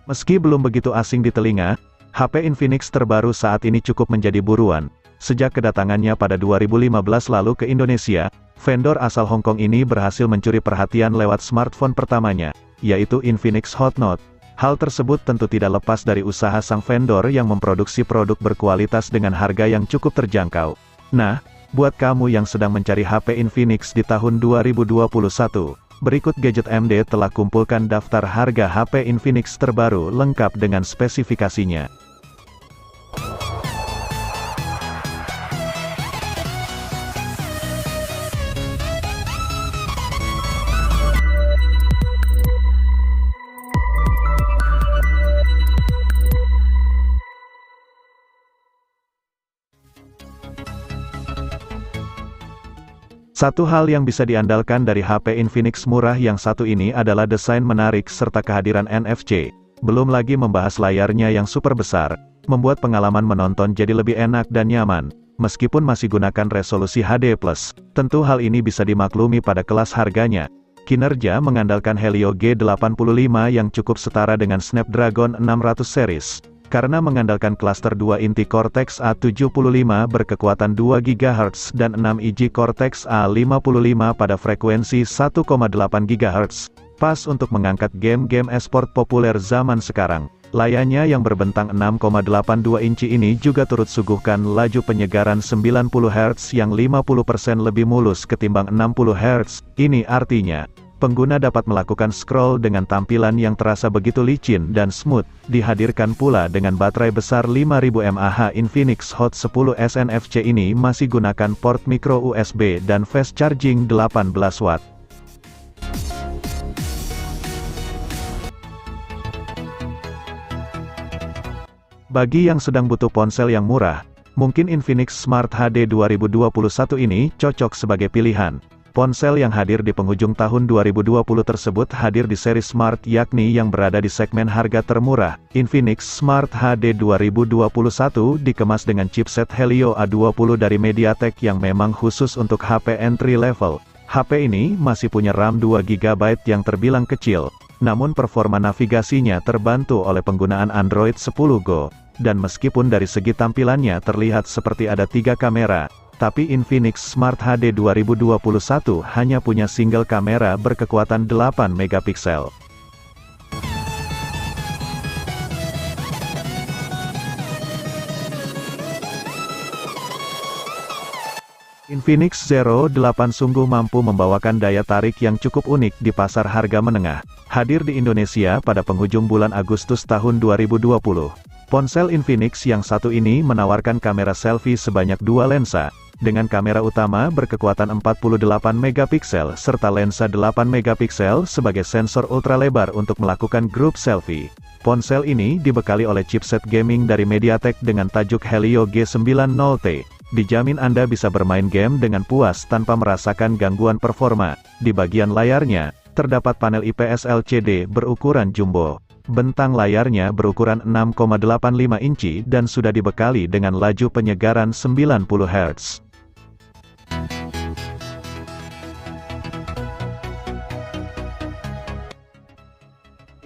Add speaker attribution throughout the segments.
Speaker 1: Meski belum begitu asing di telinga, HP Infinix terbaru saat ini cukup menjadi buruan. Sejak kedatangannya pada 2015 lalu ke Indonesia, vendor asal Hong Kong ini berhasil mencuri perhatian lewat smartphone pertamanya, yaitu Infinix Hot Note. Hal tersebut tentu tidak lepas dari usaha sang vendor yang memproduksi produk berkualitas dengan harga yang cukup terjangkau. Nah, buat kamu yang sedang mencari HP Infinix di tahun 2021, berikut Gadget MD telah kumpulkan daftar harga HP Infinix terbaru lengkap dengan spesifikasinya. Satu hal yang bisa diandalkan dari HP Infinix murah yang satu ini adalah desain menarik serta kehadiran NFC. Belum lagi membahas layarnya yang super besar, membuat pengalaman menonton jadi lebih enak dan nyaman. Meskipun masih gunakan resolusi HD+, tentu hal ini bisa dimaklumi pada kelas harganya. Kinerja mengandalkan Helio G85 yang cukup setara dengan Snapdragon 600 series. Karena mengandalkan klaster 2 inti Cortex A75 berkekuatan 2 GHz dan 6 inci Cortex A55 pada frekuensi 1,8 GHz, pas untuk mengangkat game-game esport populer zaman sekarang. Layarnya yang berbentang 6,82 inci ini juga turut suguhkan laju penyegaran 90 Hz yang 50% lebih mulus ketimbang 60 Hz. Ini artinya, pengguna dapat melakukan scroll dengan tampilan yang terasa begitu licin dan smooth. Dihadirkan pula dengan baterai besar 5000 mAh. Infinix Hot 10 SNFC ini masih gunakan port micro USB dan fast charging 18 watt. Bagi yang sedang butuh ponsel yang murah, mungkin Infinix Smart HD 2021 ini cocok sebagai pilihan. Ponsel yang hadir di penghujung tahun 2020 tersebut hadir di seri Smart, yakni yang berada di segmen harga termurah. Infinix Smart HD 2021 dikemas dengan chipset Helio A20 dari MediaTek yang memang khusus untuk HP entry level. HP ini masih punya RAM 2 GB yang terbilang kecil, namun performa navigasinya terbantu oleh penggunaan Android 10 Go. Dan meskipun dari segi tampilannya terlihat seperti ada 3 kamera, tapi Infinix Smart HD 2021 hanya punya single kamera berkekuatan 8 megapiksel. Infinix Zero 8 sungguh mampu membawakan daya tarik yang cukup unik di pasar harga menengah. Hadir di Indonesia pada penghujung bulan Agustus tahun 2020. Ponsel Infinix yang satu ini menawarkan kamera selfie sebanyak 2 lensa, dengan kamera utama berkekuatan 48 megapiksel serta lensa 8 megapiksel sebagai sensor ultralebar untuk melakukan group selfie. Ponsel ini dibekali oleh chipset gaming dari MediaTek dengan tajuk Helio G90T. Dijamin Anda bisa bermain game dengan puas tanpa merasakan gangguan performa. Di bagian layarnya, terdapat panel IPS LCD berukuran jumbo. Bentang layarnya berukuran 6,85 inci dan sudah dibekali dengan laju penyegaran 90 Hz.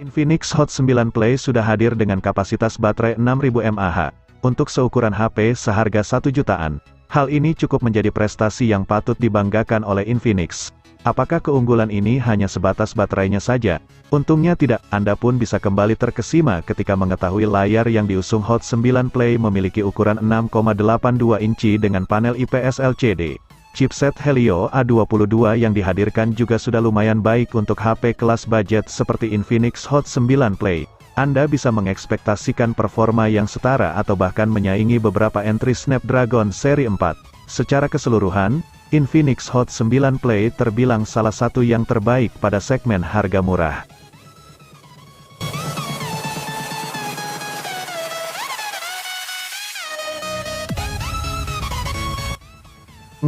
Speaker 1: Infinix Hot 9 Play sudah hadir dengan kapasitas baterai 6000 mAh. Untuk seukuran HP seharga 1 jutaan, hal ini cukup menjadi prestasi yang patut dibanggakan oleh Infinix. Apakah keunggulan ini hanya sebatas baterainya saja? Untungnya tidak, Anda pun bisa kembali terkesima ketika mengetahui layar yang diusung Hot 9 Play memiliki ukuran 6,82 inci dengan panel IPS LCD. Chipset Helio A22 yang dihadirkan juga sudah lumayan baik untuk HP kelas budget seperti Infinix Hot 9 Play. Anda bisa mengekspektasikan performa yang setara atau bahkan menyaingi beberapa entry Snapdragon seri 4. Secara keseluruhan, Infinix Hot 9 Play terbilang salah satu yang terbaik pada segmen harga murah.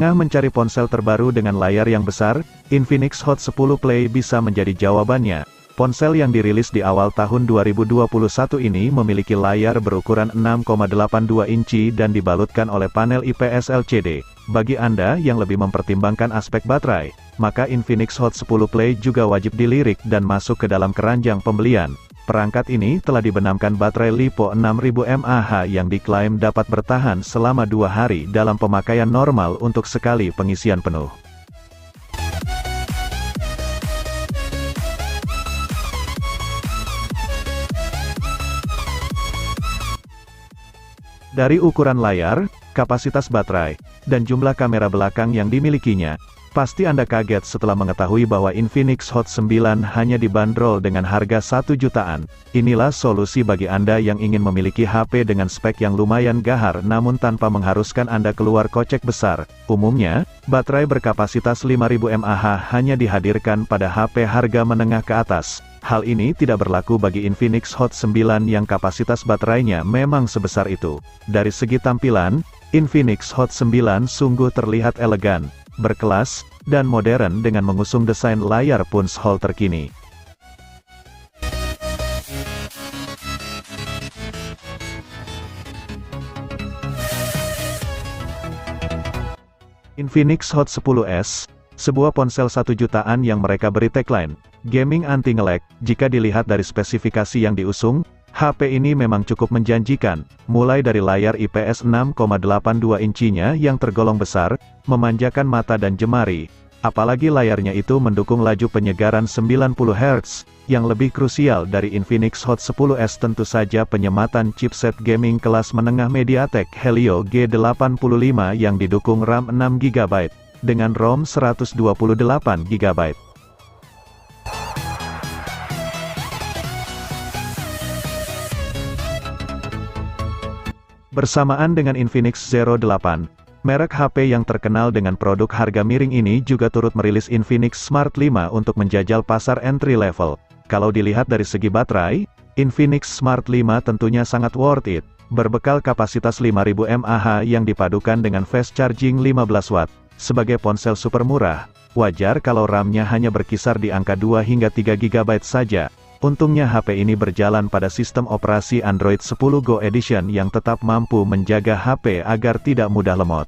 Speaker 1: Tengah mencari ponsel terbaru dengan layar yang besar, Infinix Hot 10 Play bisa menjadi jawabannya. Ponsel yang dirilis di awal tahun 2021 ini memiliki layar berukuran 6,82 inci dan dibalutkan oleh panel IPS LCD. Bagi Anda yang lebih mempertimbangkan aspek baterai, maka Infinix Hot 10 Play juga wajib dilirik dan masuk ke dalam keranjang pembelian. Perangkat ini telah dibenamkan baterai LiPo 6000 mAh yang diklaim dapat bertahan selama 2 hari dalam pemakaian normal untuk sekali pengisian penuh. Dari ukuran layar, kapasitas baterai, dan jumlah kamera belakang yang dimilikinya, pasti Anda kaget setelah mengetahui bahwa Infinix Hot 9 hanya dibanderol dengan harga 1 jutaan. Inilah solusi bagi Anda yang ingin memiliki HP dengan spek yang lumayan gahar namun tanpa mengharuskan Anda keluar kocek besar. Umumnya, baterai berkapasitas 5000 mAh hanya dihadirkan pada HP harga menengah ke atas. Hal ini tidak berlaku bagi Infinix Hot 9 yang kapasitas baterainya memang sebesar itu. Dari segi tampilan, Infinix Hot 9 sungguh terlihat elegan, berkelas, dan modern dengan mengusung desain layar punch-hole terkini. Infinix Hot 10s, sebuah ponsel 1 jutaan yang mereka beri tagline, "Gaming anti-nge-lag." Jika dilihat dari spesifikasi yang diusung, HP ini memang cukup menjanjikan, mulai dari layar IPS 6,82 inchinya yang tergolong besar, memanjakan mata dan jemari, apalagi layarnya itu mendukung laju penyegaran 90 Hz. Yang lebih krusial dari Infinix Hot 10s tentu saja penyematan chipset gaming kelas menengah MediaTek Helio G85 yang didukung RAM 6GB, dengan ROM 128GB. Bersamaan dengan Infinix Zero 8, merek HP yang terkenal dengan produk harga miring ini juga turut merilis Infinix Smart 5 untuk menjajal pasar entry level. Kalau dilihat dari segi baterai, Infinix Smart 5 tentunya sangat worth it. Berbekal kapasitas 5000 mAh yang dipadukan dengan fast charging 15 watt. Sebagai ponsel super murah, wajar kalau RAM-nya hanya berkisar di angka 2 hingga 3 GB saja. Untungnya HP ini berjalan pada sistem operasi Android 10 Go Edition yang tetap mampu menjaga HP agar tidak mudah lemot.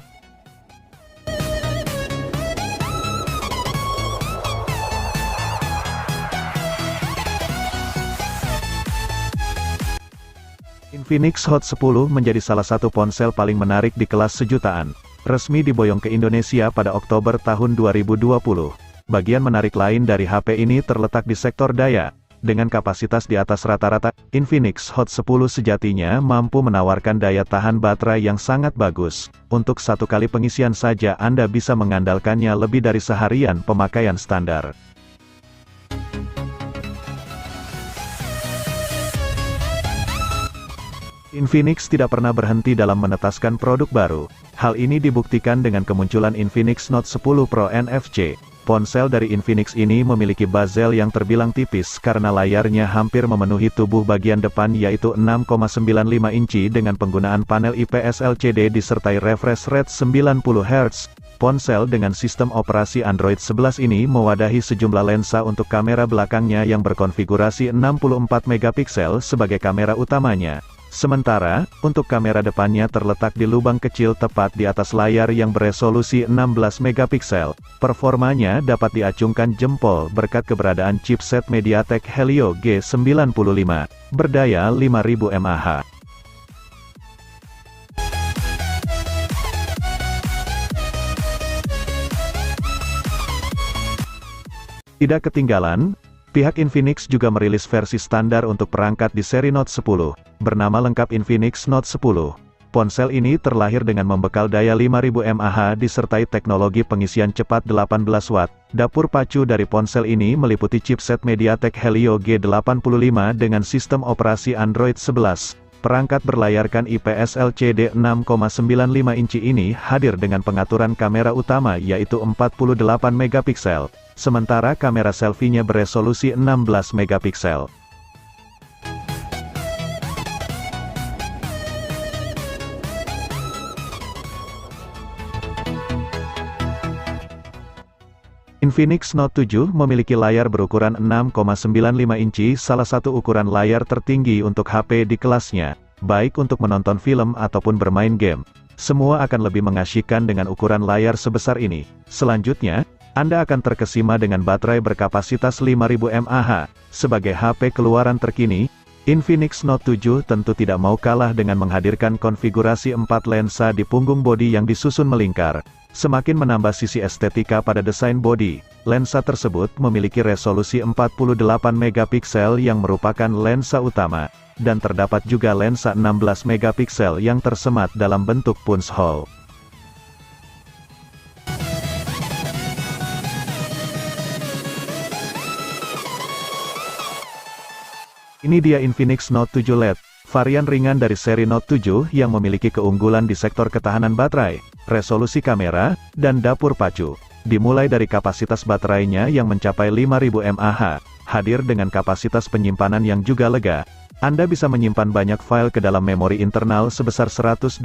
Speaker 1: Infinix Hot 10 menjadi salah satu ponsel paling menarik di kelas sejutaan. Resmi diboyong ke Indonesia pada Oktober tahun 2020. Bagian menarik lain dari HP ini terletak di sektor daya. Dengan kapasitas di atas rata-rata, Infinix Hot 10 sejatinya mampu menawarkan daya tahan baterai yang sangat bagus. Untuk satu kali pengisian saja Anda bisa mengandalkannya lebih dari seharian pemakaian standar. Infinix tidak pernah berhenti dalam menetaskan produk baru. Hal ini dibuktikan dengan kemunculan Infinix Note 10 Pro NFC. Ponsel dari Infinix ini memiliki bezel yang terbilang tipis karena layarnya hampir memenuhi tubuh bagian depan yaitu 6,95 inci dengan penggunaan panel IPS LCD disertai refresh rate 90 Hz. Ponsel dengan sistem operasi Android 11 ini mewadahi sejumlah lensa untuk kamera belakangnya yang berkonfigurasi 64 megapiksel sebagai kamera utamanya. Sementara, untuk kamera depannya terletak di lubang kecil tepat di atas layar yang beresolusi 16 megapiksel. Performanya dapat diacungkan jempol berkat keberadaan chipset MediaTek Helio G95, berdaya 5000 mAh. Tidak ketinggalan, pihak Infinix juga merilis versi standar untuk perangkat di seri Note 10, bernama lengkap Infinix Note 10. Ponsel ini terlahir dengan membekal daya 5000 mAh disertai teknologi pengisian cepat 18 watt. Dapur pacu dari ponsel ini meliputi chipset MediaTek Helio G85 dengan sistem operasi Android 11. Perangkat berlayarkan IPS LCD 6,95 inci ini hadir dengan pengaturan kamera utama yaitu 48 megapiksel. Sementara kamera selfie-nya beresolusi 16 megapiksel. Infinix Note 7 memiliki layar berukuran 6,95 inci, salah satu ukuran layar tertinggi untuk HP di kelasnya, baik untuk menonton film ataupun bermain game. Semua akan lebih mengasyikkan dengan ukuran layar sebesar ini. Selanjutnya, Anda akan terkesima dengan baterai berkapasitas 5000 mAh. Sebagai HP keluaran terkini, Infinix Note 7 tentu tidak mau kalah dengan menghadirkan konfigurasi 4 lensa di punggung bodi yang disusun melingkar. Semakin menambah sisi estetika pada desain bodi, lensa tersebut memiliki resolusi 48 megapiksel yang merupakan lensa utama, dan terdapat juga lensa 16 megapiksel yang tersemat dalam bentuk punch hole. Ini dia Infinix Note 7 LED, varian ringan dari seri Note 7 yang memiliki keunggulan di sektor ketahanan baterai, resolusi kamera, dan dapur pacu. Dimulai dari kapasitas baterainya yang mencapai 5000 mAh, hadir dengan kapasitas penyimpanan yang juga lega. Anda bisa menyimpan banyak file ke dalam memori internal sebesar 128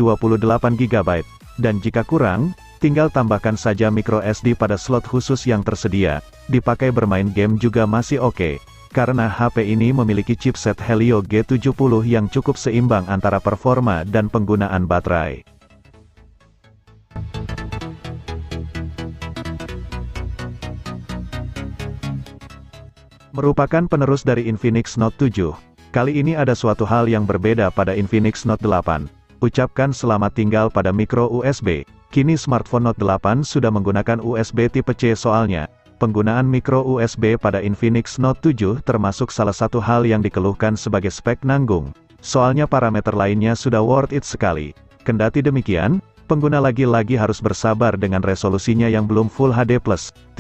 Speaker 1: GB, dan jika kurang, tinggal tambahkan saja micro SD pada slot khusus yang tersedia. Dipakai bermain game juga masih oke. Karena HP ini memiliki chipset Helio G70 yang cukup seimbang antara performa dan penggunaan baterai. Merupakan penerus dari Infinix Note 7, kali ini ada suatu hal yang berbeda pada Infinix Note 8. Ucapkan selamat tinggal pada micro USB. Kini smartphone Note 8 sudah menggunakan USB tipe C soalnya. Penggunaan micro USB pada Infinix Note 7 termasuk salah satu hal yang dikeluhkan sebagai spek nanggung. Soalnya parameter lainnya sudah worth it sekali. Kendati demikian, pengguna lagi-lagi harus bersabar dengan resolusinya yang belum Full HD+.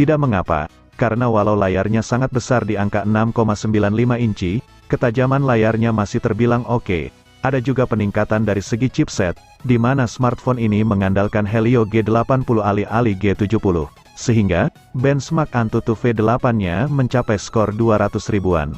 Speaker 1: Tidak mengapa, karena walau layarnya sangat besar di angka 6,95 inci, ketajaman layarnya masih terbilang oke. Ada juga peningkatan dari segi chipset, di mana smartphone ini mengandalkan Helio G80 alih-alih G70. Sehingga, benchmark Antutu V8-nya mencapai skor 200 ribuan.